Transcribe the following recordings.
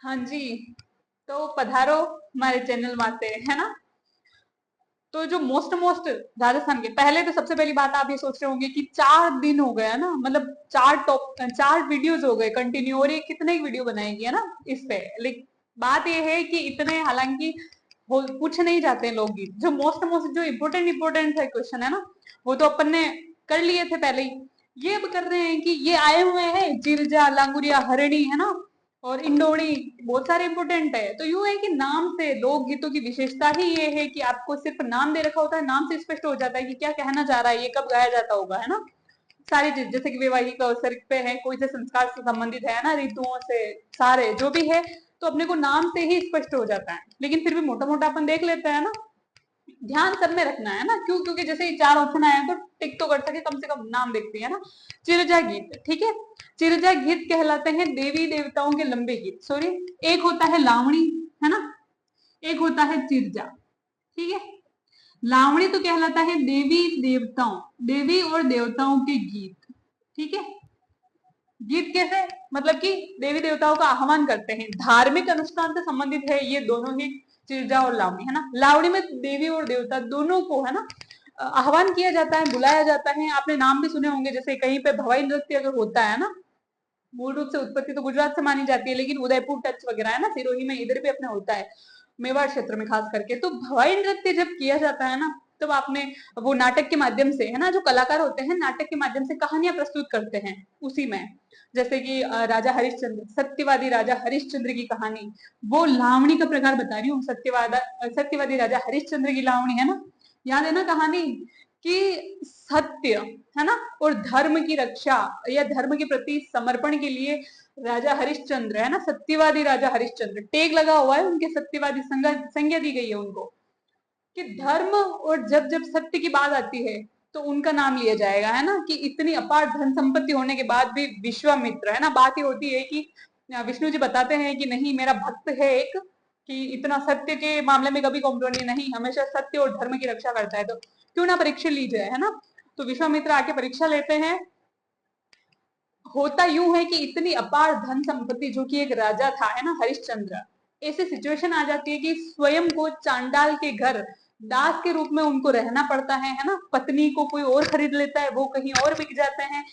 हाँ जी, तो पधारो हमारे चैनल माते, है ना। तो जो मोस्ट मोस्ट राजस्थान के पहले, तो सबसे पहली बात आप ये सोच रहे होंगे कि 4 दिन हो गया ना, मतलब 4 वीडियोस हो गए कंटिन्यू, और ये कितने वीडियो बनाएगी, है ना इस पे। लेकिन बात ये है कि इतने हालांकि पूछ नहीं जाते हैं लोग गीत, जो मोस्ट मोस्ट जो इम्पोर्टेंट इम्पोर्टेंट है क्वेश्चन, है ना, वो तो अपन ने कर लिए थे पहले ही। ये अब कर रहे हैं कि ये आए हुए हैं चिरजा, लांगुरिया, हरणी, है ना, और इंडोणी, बहुत सारे इंपोर्टेंट है। तो यूं है कि नाम से लोकगीतों की विशेषता ही ये है कि आपको सिर्फ नाम दे रखा होता है, नाम से स्पष्ट हो जाता है कि क्या कहना चाह रहा है, ये कब गाया जाता होगा, है ना। सारी चीज जैसे कि वैवाहिक अवसर पे है, कोई से संस्कार से संबंधित है ना, ऋतुओं से, सारे जो भी है, तो अपने को नाम से ही स्पष्ट हो जाता है। लेकिन फिर भी मोटा मोटा अपन देख लेते हैं ना, ध्यान सब में रखना है ना, क्यों, क्योंकि जैसे ही 4 ऑप्शन आए तो टिक तो कर सके, कम से कम नाम देखते हैं ना। चिरजा गीत, ठीक है। चिरजा गीत कहलाते हैं देवी देवताओं के लंबे गीत, सॉरी, एक होता है लावणी, है ना, एक होता है चिरजा, ठीक है। लावणी तो कहलाता है देवी और देवताओं के गीत, ठीक है। गीत कैसे, मतलब कि देवी देवताओं का आह्वान करते हैं, धार्मिक अनुष्ठान से संबंधित है ये दोनों ही, चिरजा और लावणी, है ना। लावणी में देवी और देवता दोनों को, है ना, आह्वान किया जाता है, बुलाया जाता है। आपने नाम भी सुने होंगे, जैसे कहीं पे भवाई नृत्य अगर होता है ना, मूल रूप से उत्पत्ति तो गुजरात से मानी जाती है, लेकिन उदयपुर टच वगैरह, है ना, सिरोही में, इधर भी अपने होता है, मेवाड़ क्षेत्र में खास करके। तो भवाई नृत्य जब किया जाता है ना, तब आपने वो नाटक के माध्यम से, है ना, जो कलाकार होते हैं नाटक के माध्यम से कहानियां प्रस्तुत करते हैं उसी में। जैसे कि राजा हरिश्चंद्र, सत्यवादी राजा हरिश्चंद्र की कहानी, वो लावणी का प्रकार बता रही हूँ, सत्यवादी राजा हरिश्चंद्र की लावणी, है ना। याद है ना कहानी कि सत्य, है ना, और धर्म की रक्षा या धर्म के प्रति समर्पण के लिए राजा हरिश्चंद्र, है ना, सत्यवादी राजा हरिश्चंद्र, टेग लगा हुआ है उनके, सत्यवादी संज्ञा दी गई है उनको, कि धर्म और जब जब सत्य की बात आती है तो उनका नाम लिया जाएगा, है ना। कि इतनी अपार धन संपत्ति होने के बाद भी विश्वामित्र, है ना, बात ये होती है कि विष्णु जी बताते हैं कि नहीं, मेरा भक्त है एक, कि इतना सत्य के मामले में कभी कॉम्प्रोमाइज नहीं, हमेशा सत्य और धर्म की रक्षा करता है, तो क्यों ना परीक्षा ली जाए, है ना। तो विश्वामित्र आके परीक्षा लेते हैं। होता यूं है कि इतनी अपार धन संपत्ति, जो कि एक राजा था, है ना, हरिश्चंद्र, ऐसी सिचुएशन आ जाती है कि स्वयं को चांडाल के घर दास के रूप में उनको रहना पड़ता है ना। पत्नी को कोई और खरीद लेता है, वो कहीं और बिक जाते हैं।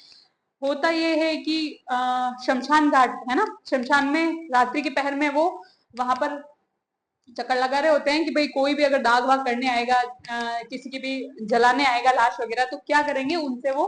होता ये है कि शमशान घाट, है ना, शमशान में रात्रि के पहर में वो वहां पर चक्कर लगा रहे होते हैं कि भाई कोई भी अगर दाग वाग करने आएगा, किसी की भी जलाने आएगा लाश वगैरह, तो क्या करेंगे, उनसे वो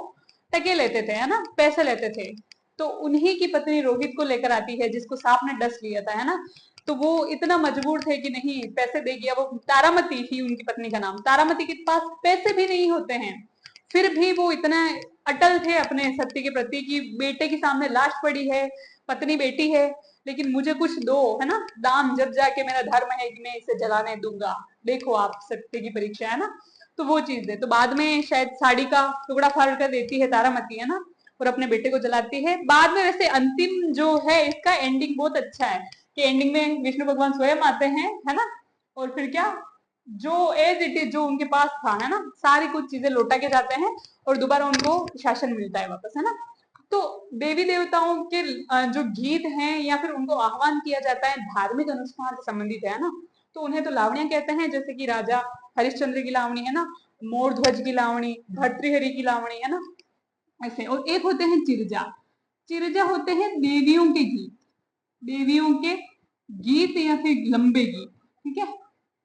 टके लेते थे, है ना, पैसे लेते थे। तो उन्हीं की पत्नी रोहित को लेकर आती है, जिसको सांप ने डस लिया था, है ना। तो वो इतना मजबूर थे कि नहीं पैसे देगी। अब वो तारामती थी उनकी पत्नी का नाम, तारामती के पास पैसे भी नहीं होते हैं, फिर भी वो इतना अटल थे अपने सत्य के प्रति कि बेटे के सामने लाश पड़ी है, पत्नी बेटी है, लेकिन मुझे कुछ दो, है ना, दाम, जब जाके मेरा धर्म है कि मैं इसे जलाने दूंगा। देखो आप, सत्य की परीक्षा, है ना। तो वो चीज है। तो बाद में शायद साड़ी का टुकड़ा फाड़ कर देती है तारामती, है ना, और अपने बेटे को जलाती है। बाद में वैसे अंतिम जो है इसका एंडिंग बहुत अच्छा है, कि एंडिंग में विष्णु भगवान स्वयं आते हैं, है ना, और फिर क्या, जो एज इट इज जो उनके पास था, है ना, सारी कुछ चीजें लौटा के जाते हैं, और दोबारा उनको शासन मिलता है वापस, है ना। तो देवी देवताओं के जो गीत हैं या फिर उनको आह्वान किया जाता है, धार्मिक अनुष्ठान से संबंधित है ना, तो उन्हें तो लावणियां कहते हैं, जैसे कि राजा हरिश्चंद्र की लावणी, है ना, मोर ध्वज की लावणी, भर्तृहरि की लावणी, है ना, ऐसे। और एक होते हैं चिरजा, चिरजा होते हैं देवियों के गीत, देवियों के गीत या फिर लंबे गीत, ठीक है।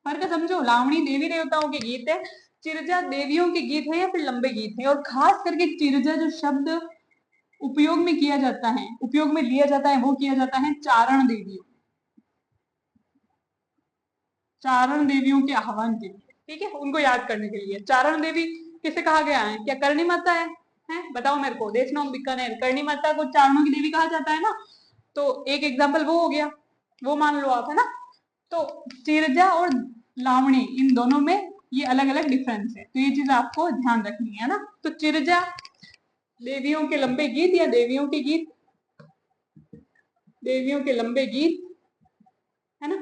फर्क समझो, लावणी देवी देवताओं के गीत है, चिरजा देवियों के गीत है या फिर लंबे गीत है। और खास करके चिरजा जो शब्द उपयोग में किया जाता है, उपयोग में लिया जाता है, वो किया जाता है चारण देवियों, चारण देवियों के आह्वान के लिए, ठीक है, उनको याद करने के लिए। चारण देवी किसे कहा गया है, क्या करणी माता है बताओ मेरे को, देशनोक बीकानेर, करणी माता को चारणों की देवी कहा जाता है ना। तो एक एग्जाम्पल वो हो गया, वो मान लो आप, है ना। तो चिरजा और लावणी, इन दोनों में ये अलग अलग डिफरेंस है, तो ये चीज आपको ध्यान रखनी है ना। तो चिरजा देवियों के लंबे गीत या देवियों के गीत, देवियों के लंबे गीत, है ना,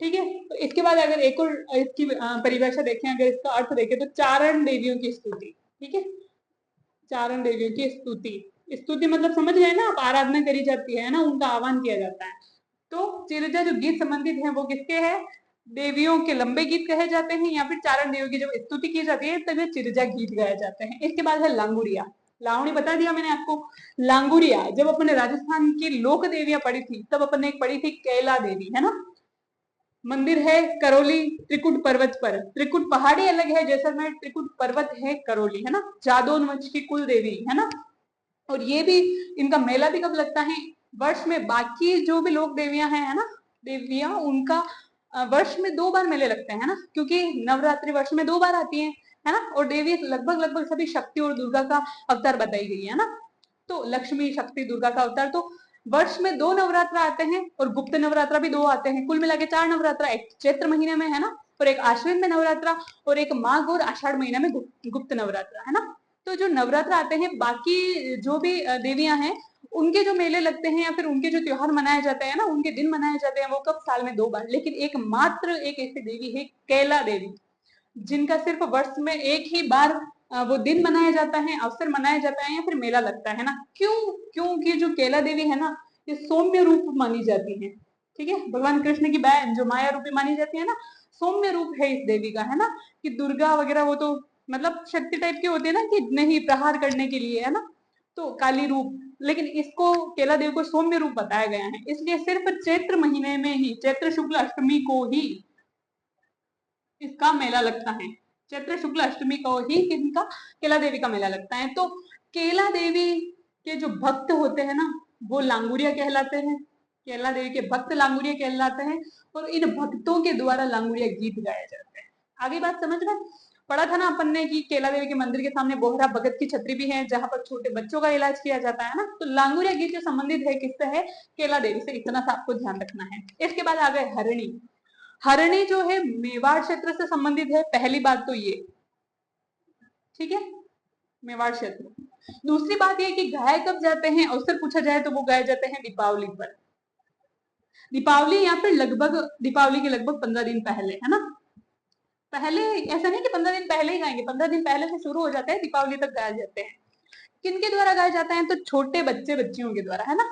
ठीक है। तो इसके बाद अगर एक और इसकी परिभाषा देखें, अगर इसका अर्थ देखें, तो चारण देवियों की स्तुति, ठीक है, चारण देवियों की स्तुति, स्तुति मतलब समझ गए ना आप, आराधना करी जाती है ना, उनका आह्वान किया जाता है। तो चिरजा जो गीत संबंधित है वो किसके हैं? देवियों के लंबे गीत कहे जाते हैं, या फिर चारण देवियों की जब स्तुति की जाती है तब ये चिरजा गीत गाए जाते हैं। इसके बाद है लांगुड़िया। लावणी बता दिया मैंने आपको। लांगुड़िया जब अपने राजस्थान की लोक देवियां पढ़ी थी तब अपन ने एक पढ़ी थी कैला देवी, है ना। मंदिर है करौली त्रिकुट पर्वत पर। त्रिकुट पहाड़ी अलग है जैसलमेर, त्रिकुट पर्वत है करौली, है ना। जादौन वंश की कुल देवी, है ना। और ये भी, इनका मेला भी कब लगता है? वर्ष में। बाकी जो भी लोक देवियां हैं, है ना, देवियां, उनका वर्ष में 2 बार मेले लगते हैं, है ना, क्योंकि नवरात्रि वर्ष में 2 बार आती है, है ना। और देवी लगभग लगभग सभी शक्ति और दुर्गा का अवतार बताई गई है ना। तो लक्ष्मी, शक्ति, दुर्गा का अवतार। तो वर्ष में 2 नवरात्र आते हैं और गुप्त नवरात्रा भी 2 आते हैं। कुल मिला के 4 नवरात्रा, एक चैत्र महीने में, है ना, और एक आश्विन में नवरात्रा, और एक माघ और आषाढ़ महीने में गुप्त नवरात्रा, है ना। तो जो नवरात्र आते हैं, बाकी जो भी देवियां हैं उनके जो मेले लगते हैं या फिर उनके जो त्योहार मनाए जाते हैं ना, उनके दिन मनाए जाते हैं, वो कब? साल में 2 बार। लेकिन एक मात्र एक ऐसी देवी है कैला देवी, जिनका सिर्फ वर्ष में एक ही बार वो दिन मनाया जाता है, अवसर मनाया जाता है, या फिर मेला लगता है ना। क्यों? क्योंकि जो कैला देवी है ना, ये सौम्य रूप मानी जाती है, ठीक है। भगवान कृष्ण की बहन जो माया रूपी मानी जाती है ना, सौम्य रूप है इस देवी का, है ना। कि दुर्गा वगैरह वो तो मतलब शक्ति टाइप की होती है ना, कि नहीं प्रहार करने के लिए, है ना, तो काली रूप। लेकिन इसको, कैला देवी को सौम्य रूप बताया गया है, इसलिए सिर्फ चैत्र महीने में ही, चैत्र शुक्ल अष्टमी को ही इसका मेला लगता है। चैत्र शुक्ल अष्टमी को ही इनका केला देवी का मेला लगता है। तो केला देवी के जो भक्त होते हैं ना, वो लांगुरिया कहलाते हैं। केला देवी के भक्त लांगुरिया कहलाते हैं, और इन भक्तों के द्वारा लांगुरिया गीत गाए जाते हैं। आगे बात समझ में पड़ा था ना अपन ने कि केला देवी के मंदिर के सामने बोहरा भगत की छतरी भी है, जहां पर छोटे बच्चों का इलाज किया जाता है ना। तो लांगुरिया गीत जो संबंधित है किससे है? केला देवी से। इतना सा आपको ध्यान रखना है। इसके बाद आ गए हरिणी। हरिणी जो है मेवाड़ क्षेत्र से संबंधित है, पहली बात तो ये, ठीक है, मेवाड़ क्षेत्र। दूसरी बात ये कि गाए कब जाते हैं, अवसर पूछा जाए तो वो गाए जाते हैं दीपावली पर। दीपावली या फिर लगभग दीपावली के लगभग 15 दिन पहले, है ना। पहले ऐसा नहीं कि 15 दिन पहले ही गाएंगे, 15 दिन पहले से शुरू हो जाता है, दीपावली तक गाए जाते हैं। किनके द्वारा गाए जाते हैं? तो छोटे बच्चे बच्चियों के द्वारा, है ना।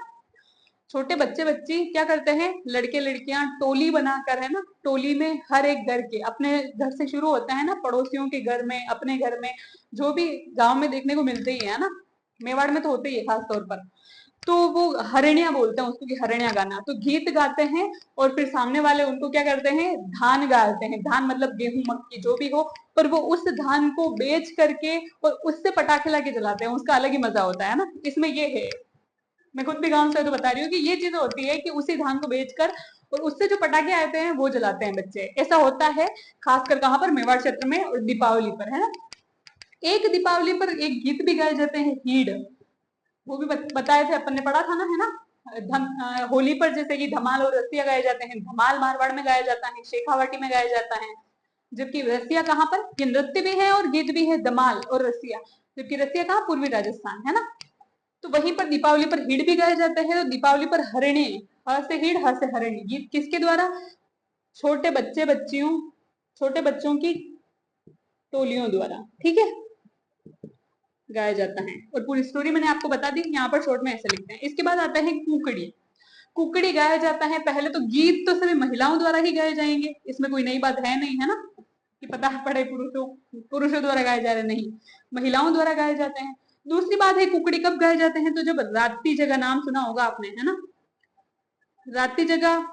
छोटे बच्चे बच्ची क्या करते हैं? लड़के लड़कियां टोली बनाकर, है ना, टोली में हर एक घर के, अपने घर से शुरू होता है ना, पड़ोसियों के घर में, अपने घर में, जो भी गांव में देखने को मिलते ही है ना, मेवाड़ में तो होते ही है खास तौर पर। तो वो हरिणिया बोलते हैं उसको, कि हरिणिया गाना। तो गीत गाते हैं और फिर सामने वाले उनको क्या करते हैं? धान गाते हैं। धान मतलब गेहूं, मक्की, जो भी हो, पर वो उस धान को बेच करके और उससे पटाखे लाके जलाते हैं। उसका अलग ही मजा होता है ना। इसमें ये है, मैं खुद भी गांव से तो बता रही हूँ कि ये चीज होती है कि उसी धान को बेचकर और उससे जो पटाखे आते हैं वो जलाते हैं बच्चे। ऐसा होता है खासकर कहां पर? मेवाड़ क्षेत्र में, और दीपावली पर, है ना। एक दीपावली पर एक गीत भी गाए जाते हैं, हीड़। वो भी बताए थे अपन ने, पढ़ा था ना, है ना। होली पर जैसे कि धमाल और रसिया गाए जाते हैं। धमाल मारवाड़ में गाया जाता है, शेखावाटी में गाया जाता है। जबकि रसिया कहाँ पर? ये नृत्य भी है और गीत भी है, धमाल और रसिया। जबकि रसिया कहाँ? पूर्वी राजस्थान, है ना। तो वहीं पर दीपावली पर हिड़ भी गाया जाता है। तो दीपावली पर हरिणी, ह से हिड़, ह से हरिणी, गीत किसके द्वारा? छोटे बच्चे बच्चियों, छोटे बच्चों की टोलियों द्वारा, ठीक है, गाया जाता है। और पूरी स्टोरी मैंने आपको बता दी, यहाँ पर शॉर्ट में ऐसे लिखते हैं। इसके बाद आता है कुकड़ी। कुकड़ी गाया जाता है। पहले तो गीत तो सभी महिलाओं द्वारा ही गाए जाएंगे, इसमें कोई नई बात है नहीं, है ना, कि पता पड़े पुरुषों द्वारा गाए जा रहे, नहीं, महिलाओं द्वारा गाए जाते हैं। दूसरी बात है, कुकड़ी कब गाए जाते हैं? तो जब रात्रि जगह, नाम सुना होगा आपने, है ना। रात्रि जगह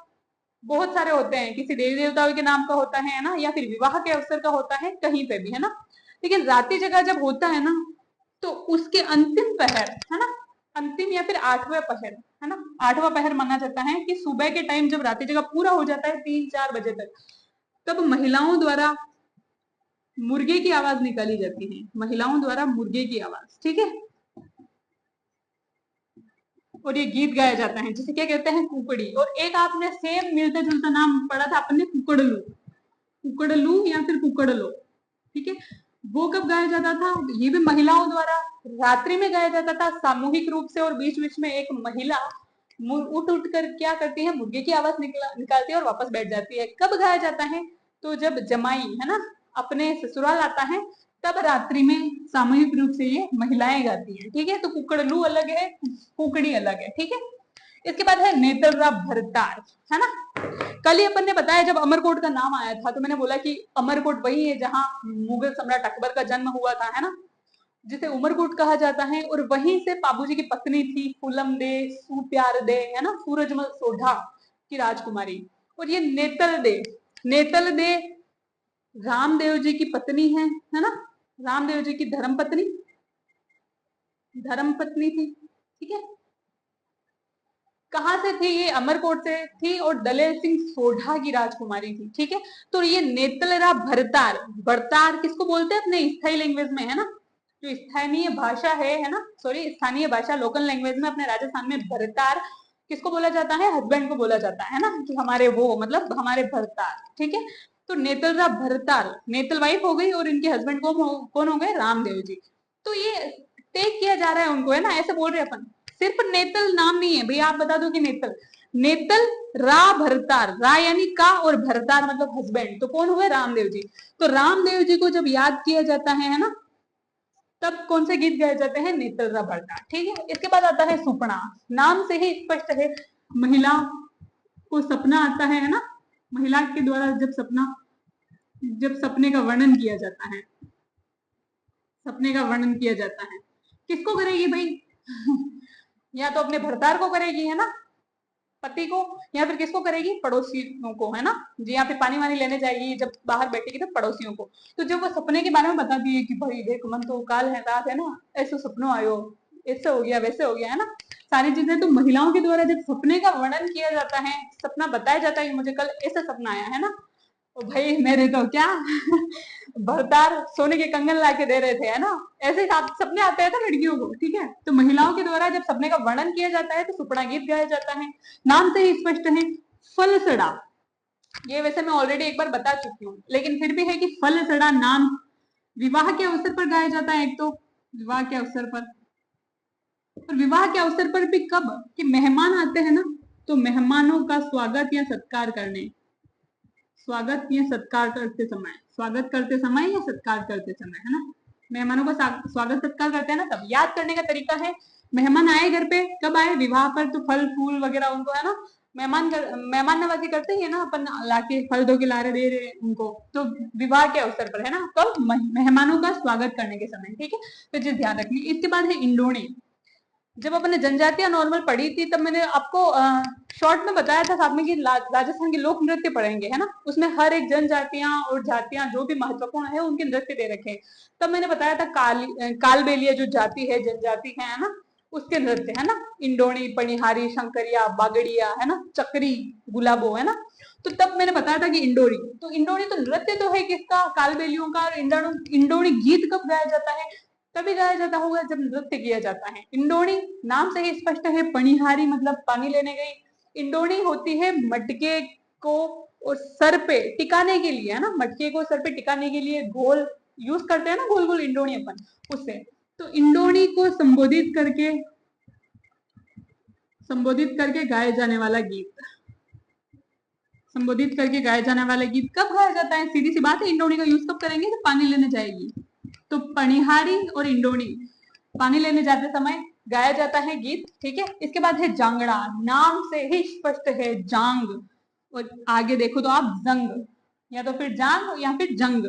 बहुत सारे होते हैं, किसी देवी देवताओं के नाम का होता है ना, या फिर विवाह के अवसर का होता है, कहीं पे भी, है ना। लेकिन रात्रि जगह जब होता है ना, तो उसके अंतिम पहर, है ना, अंतिम या फिर 8वां पहर, है ना, 8वां पहर माना जाता है कि सुबह के टाइम जब रात्रि जगह पूरा हो जाता है 3-4 बजे तक, तब महिलाओं द्वारा मुर्गे की आवाज निकाली जाती है। महिलाओं द्वारा मुर्गे की आवाज, ठीक है, और ये गीत गाया जाता है, जिसे क्या कहते हैं? कुकड़ी। और एक आपने सेम मिलता जुलता नाम पढ़ा था आपने, कुकड़लू। कुकड़लू या फिर कुकड़लो, ठीक है। वो कब गाया जाता था? ये भी महिलाओं द्वारा रात्रि में गाया जाता था, सामूहिक रूप से। और बीच बीच में एक महिला उठ उठ कर क्या करती है? मुर्गे की आवाज निकालती है और वापस बैठ जाती है। कब गाया जाता है? तो जब जमाई, है ना, अपने ससुराल आता है, तब रात्रि में सामूहिक रूप से ये महिलाएं गाती हैं, ठीक है। तो कुकड़लू अलग है, कुकड़ी अलग है, ठीक है। इसके बाद है नेतलरा भरतार, है ना। कल ही अपन ने बताया जब अमरकोट का नाम आया था तो मैंने बोला कि अमरकोट वही है जहां मुगल सम्राट अकबर का जन्म हुआ था, है ना, जिसे उमरकोट कहा जाता है। और वहीं से बाबूजी की पत्नी थी फूलम दे सुप्यार दे, है ना, सूरजमल सोढ़ा की राजकुमारी। और ये नेतल दे रामदेव जी की पत्नी है ना, रामदेव जी की धर्म पत्नी थी, ठीक है। कहां से थी ये? अमरकोट से थी और दलेर सिंह सोढ़ा की राजकुमारी थी, ठीक है। तो ये नेतलरा भरतार, भरतार किसको बोलते हैं अपने स्थायी लैंग्वेज में, है ना, जो स्थानीय भाषा है ना, सॉरी स्थानीय भाषा लोकल लैंग्वेज में अपने राजस्थान में भरतार किसको बोला जाता है? हस्बैंड को बोला जाता है ना, कि हमारे वो मतलब हमारे भरतार, ठीक है। तो नेतलरा भरतार, नेतल वाइफ हो गई और इनके हस्बैंड कौन हो गए? रामदेव जी। तो ये टेक किया जा रहा है उनको, है ना, ऐसे बोल रहे अपन। सिर्फ नेतल नाम नहीं है भैया, आप बता दो कि नेतल रा भरतार, रा यानी का और भरतार मतलब हस्बैंड, तो कौन हुए? रामदेव जी। तो रामदेव जी को जब याद किया जाता है ना, तब कौन से गीत गाए जाते हैं? नेतलरा भरतार, ठीक है। इसके बाद आता है सुपना, नाम से ही स्पष्ट है, महिला को सपना आता है ना, महिला के द्वारा जब सपने का वर्णन किया जाता है, सपने का वर्णन किया जाता है, किसको करेगी भाई? या तो अपने भरतार को करेगी, है ना, पति को, या फिर किसको करेगी? पड़ोसियों को, है ना जी, या फिर पानी वानी लेने जाएगी जब बाहर बैठेगी तो पड़ोसियों को। तो जब वो सपने के बारे में बता दिए कि भाई देख मन तो काल है रात है ना, ऐसे सपनों आयो, ऐसे हो गया वैसे हो गया, है ना, सारी चीजें। तो महिलाओं के द्वारा जब सपने का वर्णन किया जाता है, सपना बताया जाता है कि मुझे कल ऐसा सपना आया, है ना, तो भाई मेरे तो क्या भरतार सोने के कंगन ला के दे रहे थे, है ना, ऐसे सपने आते हैं तो लड़कियों को, ठीक है। तो महिलाओं के द्वारा जब सपने का वर्णन किया जाता है तो सुपना गीत गाया जाता है। नाम से ही स्पष्ट है, फल सड़ा, ये वैसे मैं ऑलरेडी एक बार बता चुकी हूँ, लेकिन फिर भी है कि फल सड़ा नाम विवाह के अवसर पर गाया जाता है। एक तो विवाह के अवसर पर, और विवाह के अवसर पर भी कब? कि मेहमान आते हैं ना, तो मेहमानों का स्वागत या सत्कार करने, स्वागत या सत्कार करते समय, स्वागत करते समय या सत्कार करते समय, है ना, मेहमानों का स्वागत सत्कार करते हैं ना, तब याद करने का तरीका है, मेहमान आए घर पे, कब आए? विवाह पर, तो फल फूल वगैरह उनको, है ना, मेहमान नवाजी करते ही है ना, अपन लाके फल धो के ला रहे दे रहे उनको, तो विवाह के अवसर पर, है ना, कब? मेहमानों का स्वागत करने के समय, ठीक है। तो चीज ध्यान रखनी। इसके बाद है इंडोणी। जब अपने जनजातियां नॉर्मल पढ़ी थी तब मैंने आपको शॉर्ट में बताया था साथ में कि राजस्थान के लोक नृत्य पढ़ेंगे, है ना, उसमें हर एक जनजातियां और जातियां जो भी महत्वपूर्ण है उनके नृत्य दे रखे हैं। तब मैंने बताया था कालबेलिया जो जाति है, जनजाति है ना, उसके नृत्य, है ना, इंडोणी, पनिहारी, शंकरिया, बागड़िया, है ना, चक्री, गुलाबो, है ना। तो तब मैंने बताया था कि इंडोरी, तो इंडोरी तो नृत्य तो है किसका? कालबेलियों का। और इंडोरी गीत कब गाया जाता है? तभी गाया जाता होगा जब नृत्य किया जाता है। इंडोणी नाम से ही स्पष्ट है, पनिहारी मतलब पानी लेने गई। इंडोणी होती है मटके को और सर पे टिकाने के लिए, है ना, मटके को सर पे टिकाने के लिए गोल यूज करते हैं ना, गोल गोल इंडोणी अपन, उससे। तो इंडोणी को संबोधित करके गाए जाने वाला गीत, संबोधित करके गाया जाने वाला गीत कब गाया जाता है? सीधी सी बात है, इंडोणी का यूज कब करेंगे? तो पानी लेने जाएगी, तो पनिहारी और इंडोणी पानी लेने जाते समय गाया जाता है गीत, ठीक है। इसके बाद है जांगड़ा, नाम से ही स्पष्ट है जांग, और आगे देखो तो आप जंग, या तो फिर जांग या फिर जंग।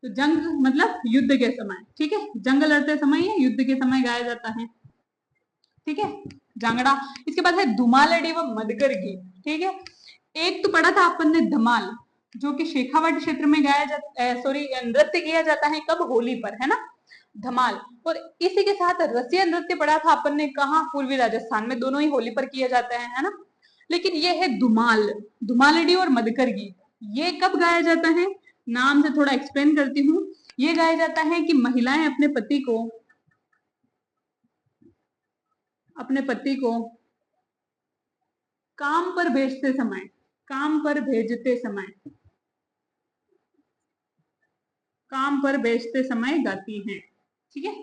तो जंग मतलब युद्ध के समय, ठीक है, जंग लड़ते समय या युद्ध के समय गाया जाता है, ठीक है, जांगड़ा। इसके बाद है धुमालड़ी व मदगर गीत, ठीक है। एक तो पढ़ा था अपन ने धमाल, जो कि शेखावाटी क्षेत्र में गाया जाता, सॉरी नृत्य किया जाता है कब? होली पर, है ना, धमाल। और इसी के साथ रसिया नृत्य पढ़ा था अपन ने, कहा? पूर्वी राजस्थान में, दोनों ही होली पर किया जाता है ना। लेकिन ये है धुमाल, धुमालड़ी और मदकर गीत, ये कब गाया जाता है? नाम से थोड़ा एक्सप्लेन करती हूँ। ये गाया जाता है कि महिलाएं अपने पति को काम पर भेजते समय, काम पर भेजते समय, काम पर भेजते समय गाती हैं, ठीक है।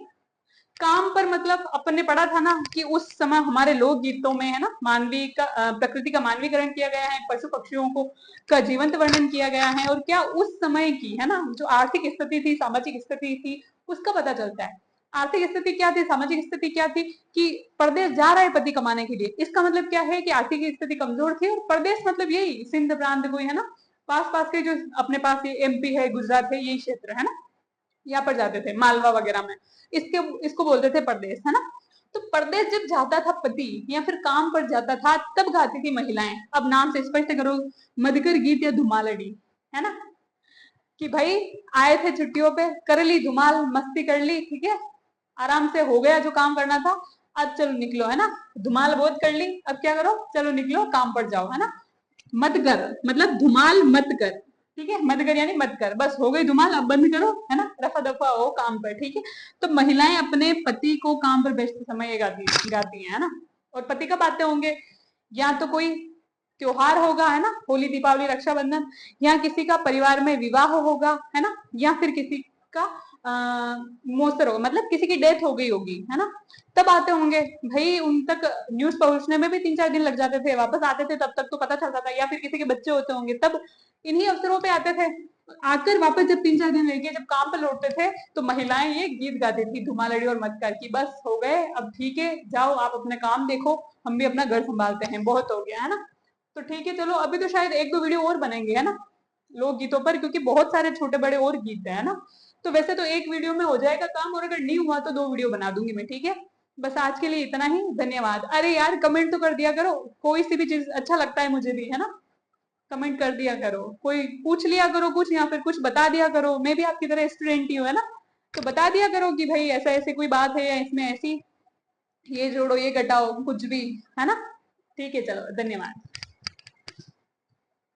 काम पर मतलब अपन ने पढ़ा था ना कि उस समय हमारे लोक गीतों में, है ना, मानवीय का प्रकृति का मानवीकरण किया गया है, पशु पक्षियों को का जीवंत वर्णन किया गया है, और क्या उस समय की, है ना, जो आर्थिक स्थिति थी, सामाजिक स्थिति थी, उसका पता चलता है। आर्थिक स्थिति क्या थी, सामाजिक स्थिति क्या थी कि परदेश जा रहा है पति कमाने के लिए, इसका मतलब क्या है कि आर्थिक स्थिति कमजोर थी। और प्रदेश मतलब यही सिंध प्रांत कोई है ना, पास पास के जो अपने पास ये एमपी है, गुजरात है, यही क्षेत्र है ना, यहाँ पर जाते थे, मालवा वगैरह में, इसके इसको बोलते थे परदेश, है ना। तो परदेश जब जाता था पति या फिर काम पर जाता था, तब गाती थी महिलाएं। अब नाम से स्पष्ट करो, मधुकर गीत या धुमालड़ी, है ना, कि भाई आए थे छुट्टियों पे, कर ली धुमाल, मस्ती कर ली, ठीक है, आराम से हो गया जो काम करना था, अब चलो निकलो, है ना, धुमाल बहुत कर ली, अब क्या करो, चलो निकलो काम पर जाओ, है ना। मत कर मतलब धुमाल मत कर, ठीक है, मत कर यानी मत कर, बस हो गई धुमाल, अब बंद करो, है ना, रफा दफा हो काम पर, ठीक है। तो महिलाएं अपने पति को काम पर बेचते समय ये गाती हैं, है ना। और पति कब आते होंगे, या तो कोई त्योहार होगा, है ना, होली, दीपावली, रक्षाबंधन, या किसी का परिवार में विवाह होगा, है ना, या फिर किसी का मोसर होगा, मतलब किसी की डेथ हो गई होगी, है ना, तब आते होंगे। भाई उन तक न्यूज पहुंचने में भी 3-4 दिन लग जाते थे, वापस आते थे तब तक तो पता चलता था, या फिर किसी के बच्चे होते होंगे तब इन्हीं अवसरों पे आते थे। आकर वापस जब 3-4 दिन रह गए, जब काम पर लौटते थे, तो महिलाएं ये गीत गाती थी, धुमालड़ी और मटका, की बस हो गए, अब ठीक है, जाओ आप अपने काम देखो, हम भी अपना घर संभालते हैं, बहुत हो गया, है ना। तो ठीक है, चलो अभी तो शायद 1-2 वीडियो और बनेंगे, है ना, लोकगीतों पर, क्योंकि बहुत सारे छोटे बड़े और गीत है ना। तो वैसे तो एक वीडियो में हो जाएगा काम, और अगर नहीं हुआ तो 2 वीडियो बना दूंगी मैं, ठीक है। बस आज के लिए इतना ही, धन्यवाद। अरे यार कमेंट तो कर दिया करो, कोई सी भी चीज अच्छा लगता है मुझे भी, है ना, कमेंट कर दिया करो, कोई पूछ लिया करो कुछ, या फिर कुछ बता दिया करो, मैं भी आपकी तरह स्टूडेंट ही हूँ, है ना। तो बता दिया करो कि भाई ऐसा ऐसे कोई बात है, या इसमें ऐसी, ये जोड़ो ये घटाओ, कुछ भी, है ना। ठीक है, चलो धन्यवाद।